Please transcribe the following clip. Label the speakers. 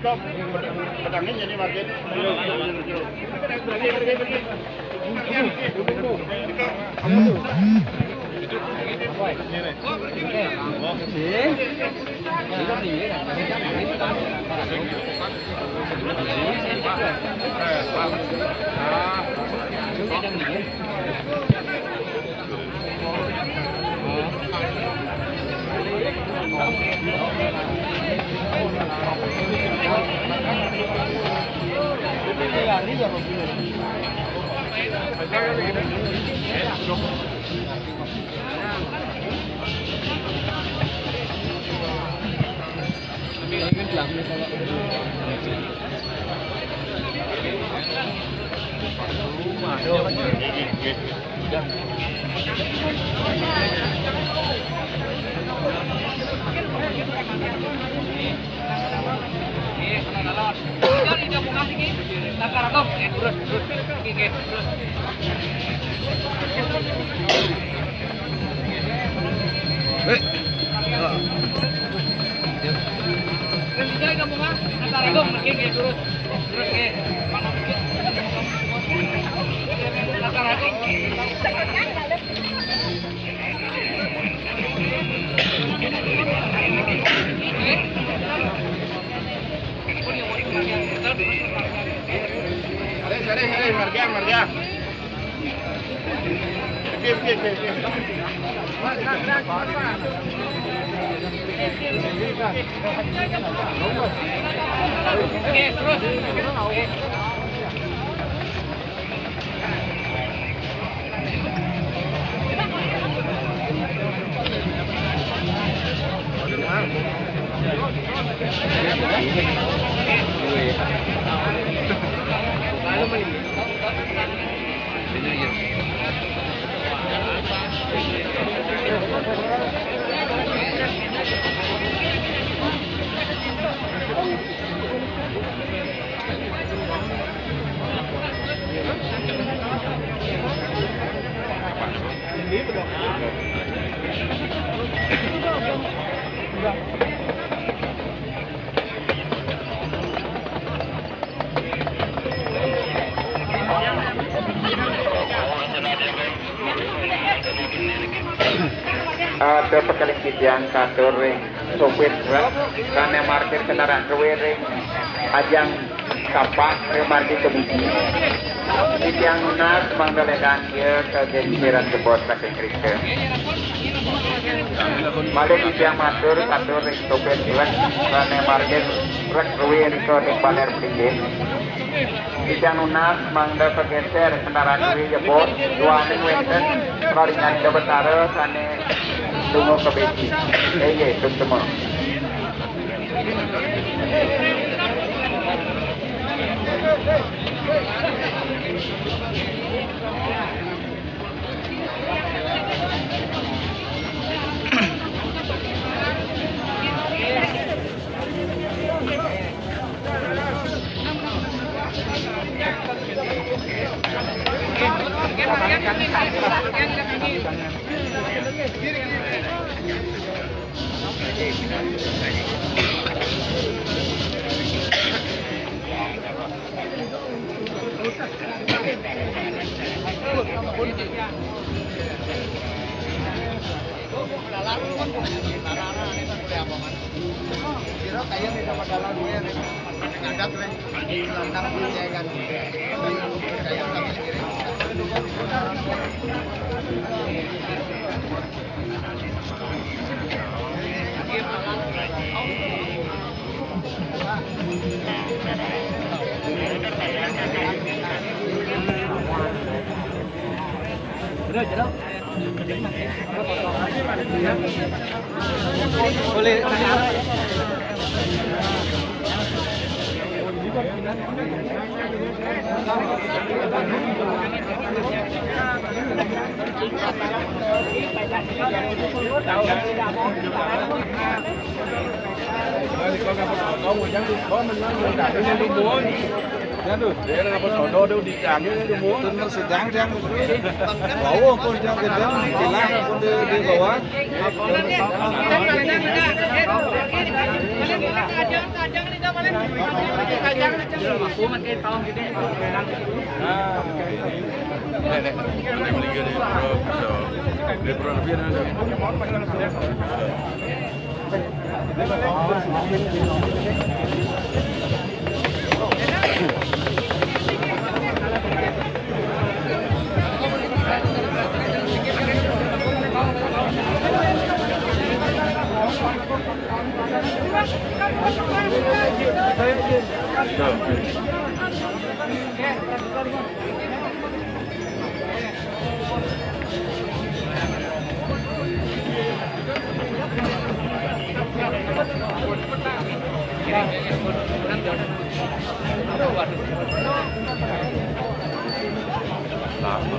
Speaker 1: stop. Pedangnya jadi makin. Marga. Ada pekaling kijang katur sopir truk karena markir kendaraan kewering ajang kapak remarki kebiji kijang lunas mangdalekan dia ke gengsiran kebot saking kristen malah kijang matur katur sopir truk karena markir truk kewering ke baler pinggir kijang lunas mangda kegeser kendaraan kewering jebot dua ning wenten karingan ke betara karena tunggu ke besi, tunggu semua. Boleh. Để là một số đồ đều đi cả như đồ mua tên nó sẽ dáng bảo con dáng cái dáng thì lá con đi bảo á
Speaker 2: Nenek, meninggal di Lebron lebih ada. Lama.